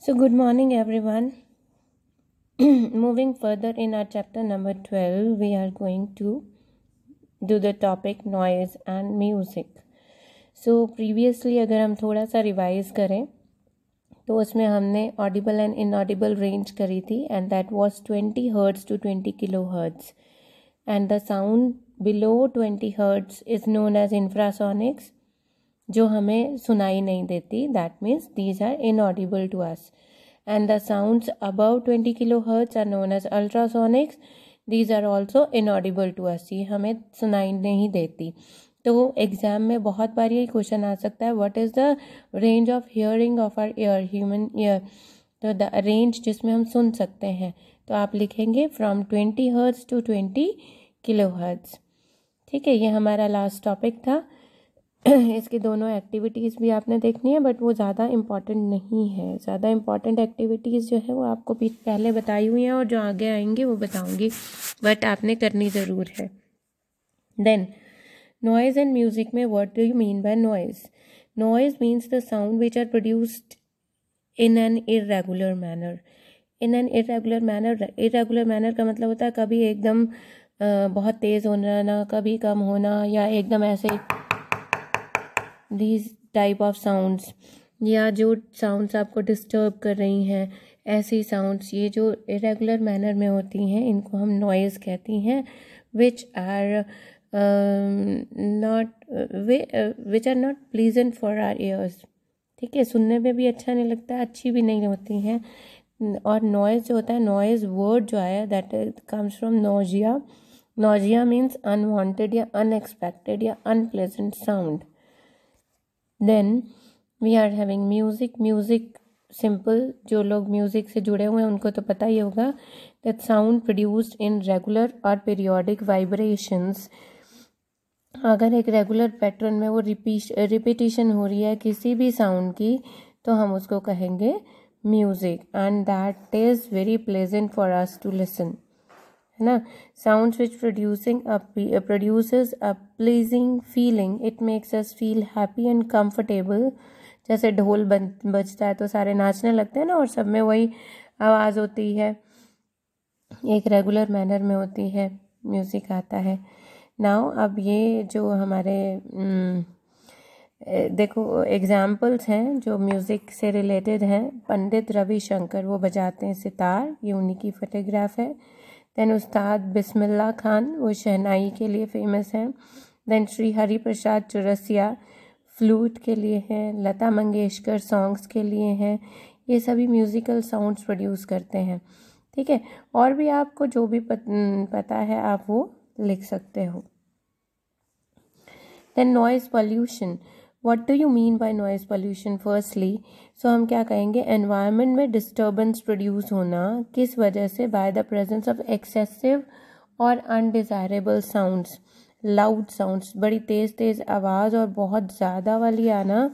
So, good morning, everyone. Moving further in our chapter number 12, we are going to do the topic noise and music. So, previously अगर हम थोड़ा सा revise करें तो उसमें हमने ऑडिबल एंड इनऑडिबल रेंज करी थी and that was 20 hertz to 20 kilo hertz and the sound below 20 hertz is known as infrasonics, जो हमें सुनाई नहीं देती. That means these are inaudible to us. And the sounds above 20 kilohertz are known as ultrasonics. These are also inaudible to us. ये हमें सुनाई नहीं देती. तो एग्जाम में बहुत बार ये क्वेश्चन आ सकता है, what is the range of hearing of our ear, human ear. तो द रेंज जिसमें हम सुन सकते हैं, तो आप लिखेंगे फ्रॉम 20 हर्ट्ज टू 20 किलोहर्ट्ज. ठीक है, ये हमारा लास्ट टॉपिक था. इसकी दोनों एक्टिविटीज़ भी आपने देखनी है, बट वो ज़्यादा इम्पॉर्टेंट नहीं है. ज़्यादा इम्पॉर्टेंट एक्टिविटीज़ जो है वो आपको पहले बताई हुई हैं और जो आगे आएंगे वो बताऊंगी, बट आपने करनी ज़रूर है. देन नॉइज़ एंड म्यूज़िक में what do you mean by noise? Noise means the sound which are produced in an irregular manner. In an irregular manner, irregular manner का मतलब होता है कभी एकदम बहुत तेज़ होना, ना कभी कम होना, या एकदम ऐसे these टाइप ऑफ साउंड्स, या जो साउंड्स आपको डिस्टर्ब कर रही हैं ऐसी साउंड्स, ये जो इरेगुलर मैनर में होती हैं इनको हम नॉइज़ कहती हैं. Which are not pleasant for our ears. ठीक है, सुनने में भी अच्छा नहीं लगता, अच्छी भी नहीं होती हैं. और नॉइज़ जो होता है, नॉइज़ वर्ड जो आया that comes from nausea. Nausea means unwanted या अनएक्सपेक्टेड या unpleasant sound. Then we are having music. Music simple, जो लोग म्यूज़िक से जुड़े हुए हैं उनको तो पता ही होगा, that sound produced in regular or periodic vibrations. अगर एक रेगुलर पैटर्न में वो रिपीटिशन हो रही है किसी भी साउंड की, तो हम उसको कहेंगे music, and that is very pleasant for us to listen, है ना. Sounds which produces a pleasing feeling, it makes us feel happy and comfortable. जैसे ढोल बजता है तो सारे नाचने लगते हैं ना, और सब में वही आवाज़ होती है, एक रेगुलर मैनर में होती है, म्यूज़िक आता है. नाउ अब ये जो हमारे देखो एग्जाम्पल्स हैं जो म्यूज़िक से रिलेटेड हैं. पंडित रविशंकर, वो बजाते हैं सितार, ये उन्हीं की फोटोग्राफ है. देन उस्ताद बिस्मिल्लाह खान, वो शहनाई के लिए फेमस हैं. देन श्री हरि प्रसाद चौरसिया फ्लूट के लिए हैं. लता मंगेशकर सॉन्ग्स के लिए हैं. ये सभी म्यूज़िकल साउंड्स प्रोड्यूस करते हैं. ठीक है, और भी आपको जो भी पता है आप वो लिख सकते हो. Then noise pollution. What do you mean by noise pollution? Firstly so हम क्या कहेंगे, एनवायरनमेंट में डिस्टर्बेंस प्रोड्यूस होना किस वजह से? By the presence of excessive और अनडिज़ायरेबल साउंड्स. लाउड साउंड्स, बड़ी तेज़ आवाज़ और बहुत ज़्यादा वाली आना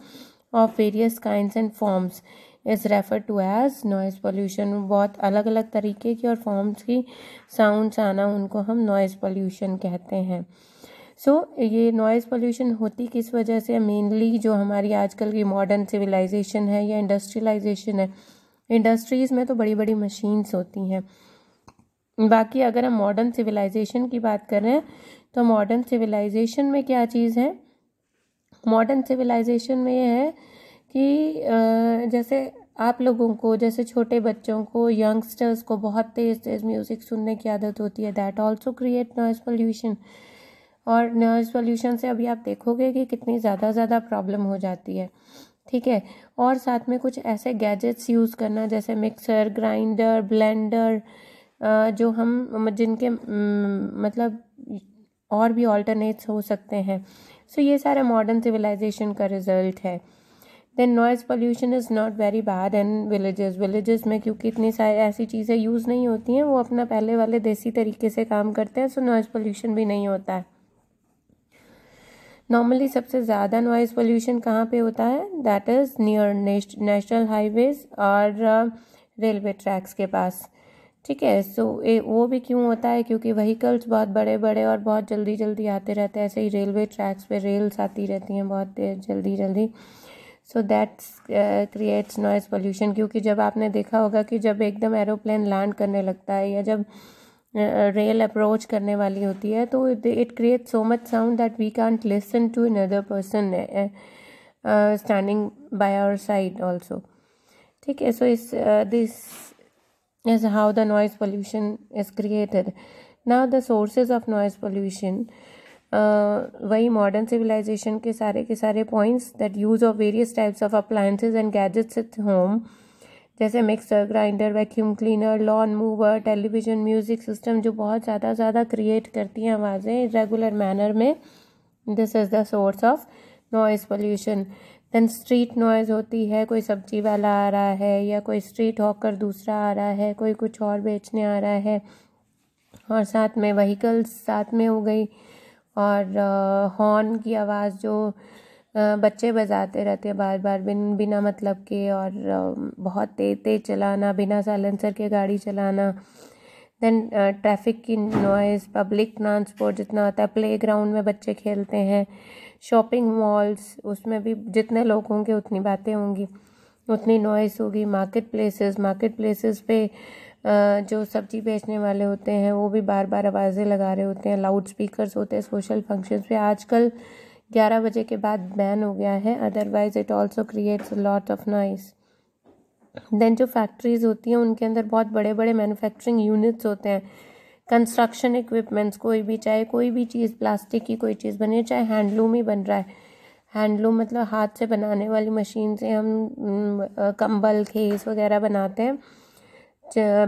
of various kinds and forms is refer to as noise pollution. बहुत अलग अलग तरीके की और फॉर्म्स की साउंड्स आना, उनको हम नॉइज़ पॉल्यूशन कहते हैं. सो ये नॉइज़ पोल्यूशन होती किस वजह से? मेनली जो हमारी आजकल की मॉडर्न सिविलाइजेशन है या इंडस्ट्रियलाइजेशन है. इंडस्ट्रीज़ में तो बड़ी बड़ी मशीन्स होती हैं. बाकी अगर हम मॉडर्न सिविलाइजेशन की बात कर रहे हैं, तो मॉडर्न सिविलाइजेशन में क्या चीज़ है? मॉडर्न सिविलाइजेशन में ये है कि जैसे आप लोगों को, जैसे छोटे बच्चों को, यंगस्टर्स को बहुत तेज़ म्यूज़िक सुनने की आदत होती है. That also create noise pollution. और नॉइज़ पोल्यूशन से अभी आप देखोगे कि कितनी ज़्यादा प्रॉब्लम हो जाती है. ठीक है, और साथ में कुछ ऐसे गैजेट्स यूज़ करना जैसे मिक्सर, ग्राइंडर, ब्लेंडर, जो हम जिनके मतलब और भी ऑल्टरनेट्स हो सकते हैं. सो ये सारे मॉडर्न सिविलाइजेशन का रिजल्ट है. Then noise pollution is not very bad in villages में, क्योंकि इतनी सारी ऐसी चीज़ें यूज़ नहीं होती हैं, वो अपना पहले वाले देसी तरीके से काम करते हैं, सो नॉइज़ पोल्यूशन भी नहीं होता है. नॉर्मली सबसे ज़्यादा नॉइज़ पोल्यूशन कहाँ पे होता है? That is near national highways और रेलवे ट्रैक्स के पास. ठीक है, सो वो भी क्यों होता है? क्योंकि व्हीकल्स बहुत बड़े बड़े और बहुत जल्दी आते रहते हैं. ऐसे ही रेलवे ट्रैक्स पे रेल्स आती रहती हैं बहुत जल्दी. So that's creates noise pollution. क्योंकि जब आपने देखा होगा कि जब एकदम एरोप्लेन लैंड करने लगता है या जब रेल अप्रोच करने वाली होती है तो it create so much sound that we can't listen to another person standing by our side also. ठीक है, so this is how the noise pollution is created. Now the sources of noise pollution, वही modern civilization के सारे points, that use of various types of appliances and gadgets at home, जैसे mixer, grinder, vacuum cleaner, lawn mower, television, music system, जो बहुत ज़्यादा create करती हैं आवाज़ें रेगुलर मैनर में, this is the source of noise pollution. Then street noise होती है, कोई सब्जी वाला आ रहा है या कोई स्ट्रीट हॉकर दूसरा आ रहा है, कोई कुछ और बेचने आ रहा है, और साथ में व्हीकल्स साथ में हो गई, और हॉर्न की आवाज़ जो बच्चे बजाते रहते हैं बार बार बिना मतलब के, और बहुत तेज चलाना, बिना साइलेंसर के गाड़ी चलाना। देन ट्रैफिक की नॉइज़, पब्लिक ट्रांसपोर्ट जितना होता है, प्लेग्राउंड में बच्चे खेलते हैं, शॉपिंग मॉल्स, उसमें भी जितने लोग होंगे उतनी बातें होंगी, उतनी नॉइज़ होगी। मार्केट प्लेसेस पे जो सब्जी बेचने वाले होते हैं वो भी बार बार आवाज़ें लगा रहे होते हैं, लाउड स्पीकर्स होते हैं सोशल फंक्शंस पे। आजकल 11 बजे के बाद बैन हो गया है, otherwise it also creates lot of noise. Then जो फैक्ट्रीज़ होती हैं उनके अंदर बहुत बड़े बड़े मैन्युफैक्चरिंग यूनिट्स होते हैं, कंस्ट्रक्शन इक्विपमेंट्स, चाहे कोई भी चीज़, प्लास्टिक की कोई चीज़ बनी है, चाहे हैंडलूम ही बन रहा है, हैंडलूम मतलब हाथ से बनाने वाली मशीन से हम कंबल, खेस वगैरह बनाते हैं,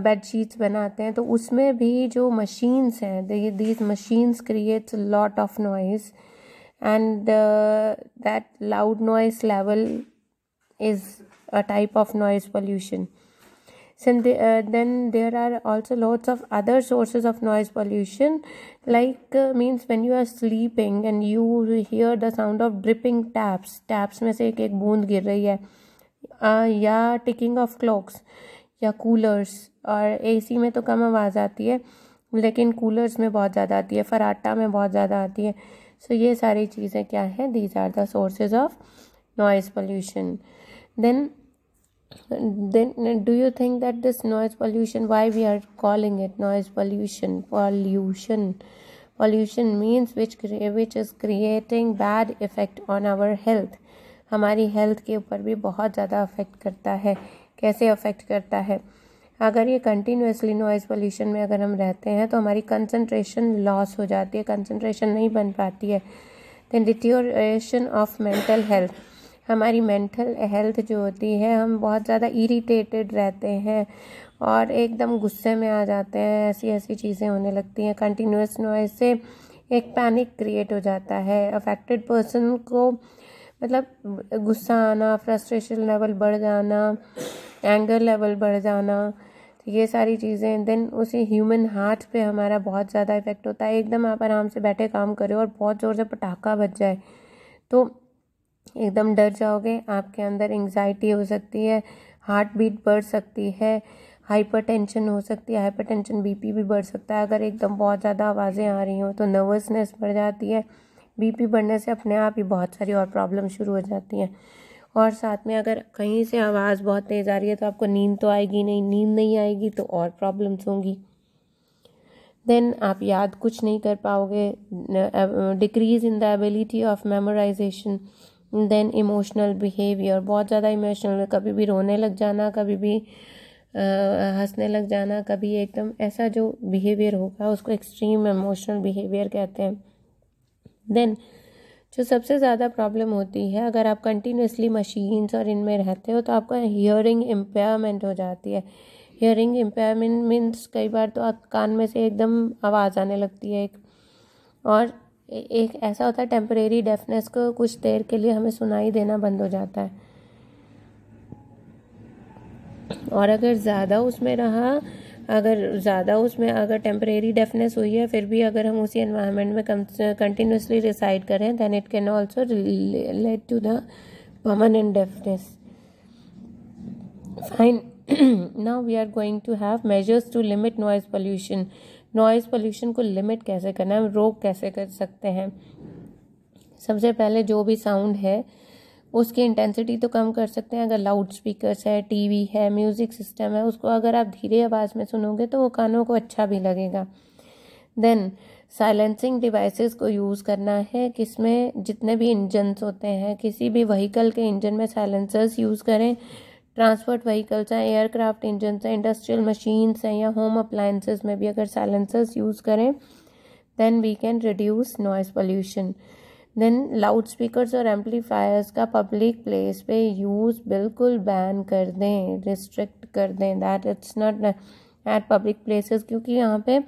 बेडशीट्स बनाते हैं, तो उसमें भी जो मशीन्स हैं, these machines creates lot of noise, and that loud noise level is a type of noise pollution. Then there are also lots of other sources of noise pollution, like means when you are sleeping and you hear the sound of dripping taps में से एक बूंद गिर रही है, या ticking of clocks, या coolers, और AC में तो कम आवाज़ आती है लेकिन कूलर्स में बहुत ज़्यादा आती है, फराटा में बहुत ज़्यादा आती है। सो ये सारी चीज़ें क्या है, these are the sources of noise pollution. Then do you think that this noise pollution, why we are calling it noise pollution? Pollution means which is creating bad effect on our health. हमारी health के ऊपर भी बहुत ज़्यादा affect करता है। कैसे affect करता है? अगर ये कंटिन्यूसली नॉइज़ पोल्यूशन में अगर हम रहते हैं तो हमारी कंसंट्रेशन लॉस हो जाती है, कंसंट्रेशन नहीं बन पाती है। Then deterioration of mental health, हमारी मेंटल हेल्थ जो होती है, हम बहुत ज़्यादा इरिटेटेड रहते हैं और एकदम गुस्से में आ जाते हैं, ऐसी चीज़ें होने लगती हैं। कंटिन्यूस नॉइज़ से एक पैनिक क्रिएट हो जाता है अफेक्टेड पर्सन को, मतलब गुस्सा आना, फ्रस्ट्रेशन लेवल बढ़ जाना, एंगर लेवल बढ़ जाना, ये सारी चीज़ें। देन उसी ह्यूमन हार्ट पे हमारा बहुत ज़्यादा इफेक्ट होता है। एकदम आप आराम से बैठे काम कर रहे हो और बहुत ज़ोर से पटाखा बज जाए तो एकदम डर जाओगे, आपके अंदर एंग्जाइटी हो सकती है, हार्ट बीट बढ़ सकती है, हाइपरटेंशन हो सकती है, हाइपरटेंशन बीपी भी बढ़ सकता है। अगर एकदम बहुत ज़्यादा आवाज़ें आ रही हों तो नर्वसनेस बढ़ जाती है, बीपी बढ़ने से अपने आप ही बहुत सारी और प्रॉब्लम शुरू हो जाती हैं। और साथ में अगर कहीं से आवाज़ बहुत तेज़ आ रही है तो आपको नींद तो आएगी नहीं, नींद नहीं आएगी तो और प्रॉब्लम्स होंगी। देन आप याद कुछ नहीं कर पाओगे, decrease in the ability of memorization. Then emotional behaviour, बहुत ज़्यादा इमोशनल, कभी भी रोने लग जाना, कभी भी हंसने लग जाना, कभी एकदम ऐसा जो बिहेवियर होगा उसको एक्सट्रीम इमोशनल बिहेवियर कहते हैं। देन जो सबसे ज़्यादा प्रॉब्लम होती है, अगर आप कंटिन्यूसली मशीन्स और इनमें रहते हो तो आपका हियरिंग इम्पेयरमेंट हो जाती है। हियरिंग इम्पेयरमेंट मीन्स कई बार तो आप कान में से एकदम आवाज़ आने लगती है और एक ऐसा होता है टेम्परेरी डेफनेस को कुछ देर के लिए हमें सुनाई देना बंद हो जाता है। और अगर ज़्यादा उसमें अगर टेम्परेरी डेफनेस हुई है फिर भी अगर हम उसी एनवायरनमेंट में कंटिन्यूसली रिसाइड करें then it can also lead to the permanent deafness. Fine, now we are going to have measures to limit noise pollution. Noise pollution को लिमिट कैसे करना है, हम रोक कैसे कर सकते हैं? सबसे पहले जो भी साउंड है उसकी इंटेंसिटी तो कम कर सकते हैं। अगर लाउड स्पीकर्स है, टीवी है, म्यूज़िक सिस्टम है, उसको अगर आप धीरे आवाज़ में सुनोगे तो वो कानों को अच्छा भी लगेगा। देन साइलेंसिंग डिवाइसेस को यूज़ करना है, किसमें जितने भी इंजन्स होते हैं, किसी भी व्हीकल के इंजन में साइलेंसर्स यूज़ करें। ट्रांसपोर्ट व्हीकल्स हैं, एयरक्राफ्ट इंजन हैं, इंडस्ट्रियल मशीन्स हैं या होम अप्लायंसेस में भी अगर साइलेंसर्स यूज़ करें then we can reduce noise pollution. Then loud speakers और एम्पलीफायर्स का पब्लिक प्लेस पे यूज़ बिल्कुल बैन कर दें, रिस्ट्रिक्ट कर दें, that it's not at public places, क्योंकि यहाँ पे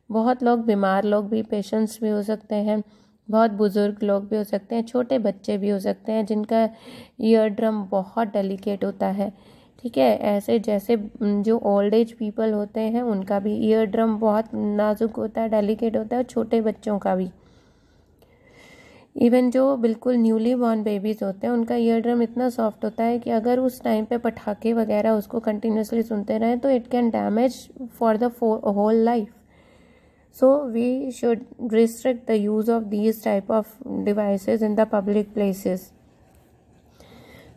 बहुत लोग, बीमार लोग भी, पेशेंट्स भी हो सकते हैं, बहुत बुज़ुर्ग लोग भी हो सकते हैं, छोटे बच्चे भी हो सकते हैं जिनका ईयर ड्रम बहुत डेलिकेट होता है। ठीक है, ऐसे जैसे जो ओल्ड एज पीपल होते हैं उनका भी ईयर ड्रम बहुत नाजुक होता है, डेलिकेट होता है, छोटे बच्चों का भी। इवन जो बिल्कुल न्यूली बॉर्न बेबीज़ होते हैं उनका ईयर ड्रम इतना सॉफ्ट होता है कि अगर उस टाइम पे पटाखे वगैरह उसको कंटिन्यूसली सुनते रहें तो it can damage for the whole life. So we should restrict the use of these type of devices in the public places.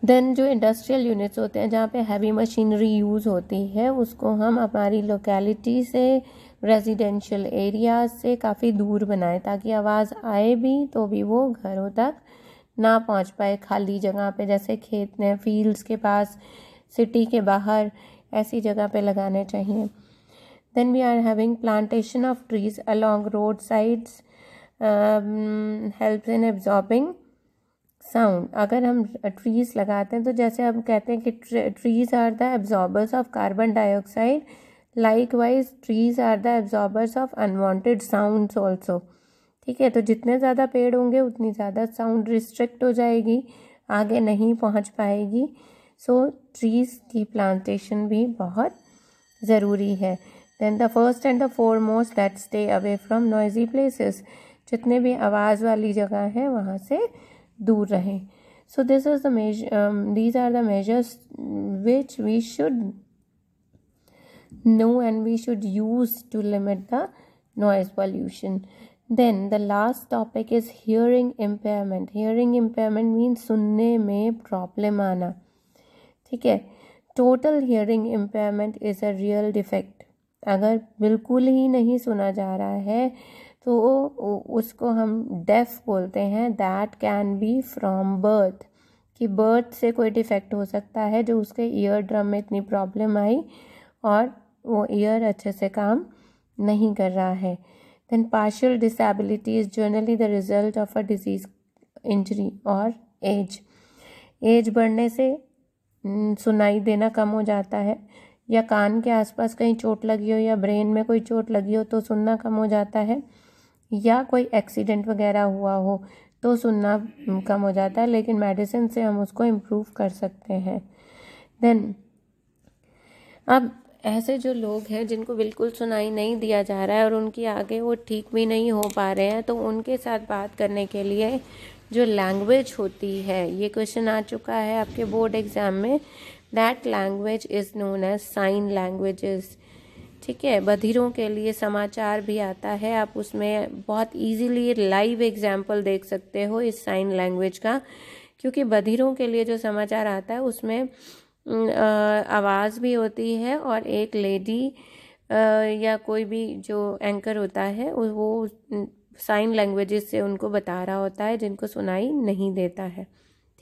Then जो इंडस्ट्रियल यूनिट्स होते हैं जहाँ पे हैवी मशीनरी यूज़ होती है उसको हम हमारी लोकेलिटी से, रेजिडेंशियल एरियाज से काफ़ी दूर बनाएं ताकि आवाज़ आए भी तो भी वो घरों तक ना पहुँच पाए। खाली जगह पे जैसे खेत में, फील्ड्स के पास, सिटी के बाहर, ऐसी जगह पे लगाने चाहिए। Then we are having plantation of trees along roadsides helps in absorbing sound. अगर हम trees लगाते हैं तो जैसे हम कहते हैं कि trees are the absorbers of carbon dioxide, likewise trees are the absorbers of unwanted sounds also. ठीक है, तो जितने ज़्यादा पेड़ होंगे उतनी ज़्यादा साउंड रिस्ट्रिक्ट हो जाएगी, आगे नहीं पहुंच पाएगी। सो ट्रीज़ की प्लांटेशन भी बहुत ज़रूरी है। Then the first and the foremost that stay away from noisy places. जितने भी आवाज़ वाली जगह है वहाँ से दूर रहें। So this is the these are the measures which we should know and we should use to limit the noise pollution. Then the last topic is hearing impairment. Hearing impairment means सुनने में problem आना। ठीक है, total hearing impairment is a real defect. अगर बिल्कुल ही नहीं सुना जा रहा है तो उसको हम डेफ बोलते हैं। That can be from birth, कि बर्थ से कोई डिफेक्ट हो सकता है जो उसके ईयर ड्रम में इतनी प्रॉब्लम आई और वो ईयर अच्छे से काम नहीं कर रहा है। Then partial disability is generally the result of a disease, injury और एज बढ़ने से सुनाई देना कम हो जाता है, या कान के आसपास कहीं चोट लगी हो या ब्रेन में कोई चोट लगी हो तो सुनना कम हो जाता है, या कोई एक्सीडेंट वगैरह हुआ हो तो सुनना कम हो जाता है, लेकिन मेडिसिन से हम उसको इम्प्रूव कर सकते हैं। देन अब ऐसे जो लोग हैं जिनको बिल्कुल सुनाई नहीं दिया जा रहा है और उनकी आगे वो ठीक भी नहीं हो पा रहे हैं, तो उनके साथ बात करने के लिए जो लैंग्वेज होती है, ये क्वेश्चन आ चुका है आपके बोर्ड एग्ज़ाम में, that language is known as sign languages. ठीक है, बधिरों के लिए समाचार भी आता है, आप उसमें बहुत इजीली लाइव एग्जाम्पल देख सकते हो इस साइन लैंग्वेज का, क्योंकि बधिरों के लिए जो समाचार आता है उसमें आवाज़ भी होती है और एक लेडी या कोई भी जो एंकर होता है वो साइन लैंग्वेजेस से उनको बता रहा होता है जिनको सुनाई नहीं देता है।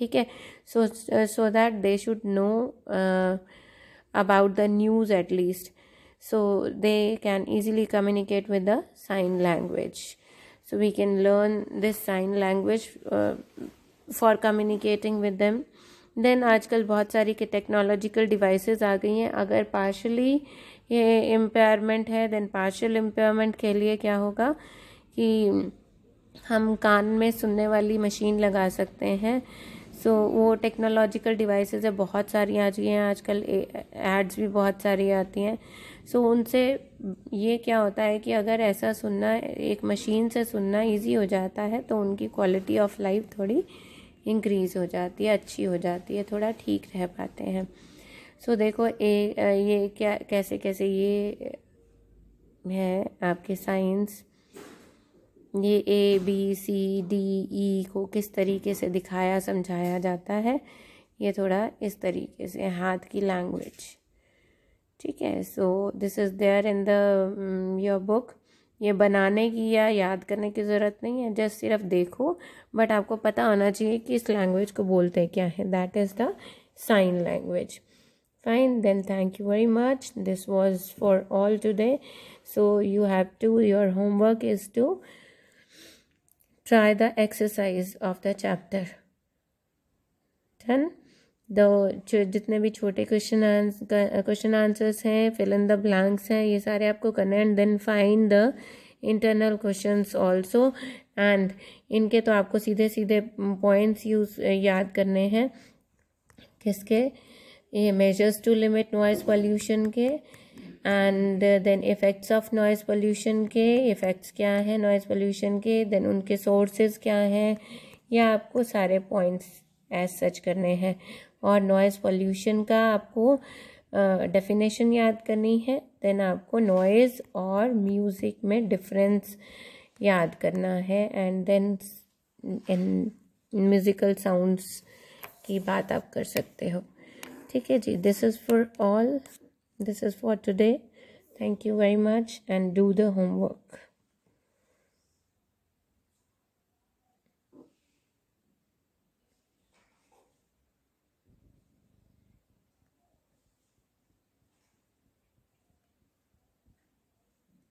ठीक है, so that they should know about the news at least, so they can easily communicate with the sign language. So we can learn this sign language for communicating with them. Then आजकल बहुत सारी के technological devices आ गई हैं। अगर partially ये impairment है then partial impairment के लिए क्या होगा कि हम कान में सुनने वाली मशीन लगा सकते हैं। सो वो टेक्नोलॉजिकल डिवाइसेस है, बहुत सारी आ गई हैं आजकल, एड्स भी बहुत सारी आती हैं। सो उनसे ये क्या होता है कि अगर ऐसा सुनना, एक मशीन से सुनना इजी हो जाता है तो उनकी क्वालिटी ऑफ लाइफ थोड़ी इंक्रीज़ हो जाती है, अच्छी हो जाती है, थोड़ा ठीक रह पाते हैं। सो देखो ये क्या कैसे कैसे ये है आपके साइंस, ये ABCDE को किस तरीके से दिखाया समझाया जाता है, ये थोड़ा इस तरीके से, हाथ की लैंग्वेज, ठीक है। So this is there in the your book. ये बनाने की या याद करने की ज़रूरत नहीं है, जस्ट सिर्फ देखो, बट आपको पता होना चाहिए कि इस लैंग्वेज को बोलते क्या है। That is the sign language. Fine, then thank you very much. This was for all today. So you have to, your homework is to try the exercise of the chapter. Done? जितने भी छोटे question answers हैं, fill in the blanks हैं, ये सारे आपको करने हैं। And then find the internal questions also. एंड इनके तो आपको सीधे सीधे पॉइंट्स याद करने हैं। किसके? ये measures to limit noise pollution के, and then effects of noise pollution के, इफ़ेक्ट्स क्या हैं नॉइज़ पोल्यूशन के, देन उनके सोर्सेज क्या हैं, या आपको सारे पॉइंट्स एज सच करने हैं। और नॉइज़ पोल्यूशन का आपको डेफिनेशन याद करनी है। देन आपको नॉइज़ और म्यूज़िक में डिफरेंस याद करना है। एंड देन म्यूज़िकल साउंड्स की बात आप कर सकते हो। ठीक है जी, this is for all, this is for today. Thank you very much and do the homework.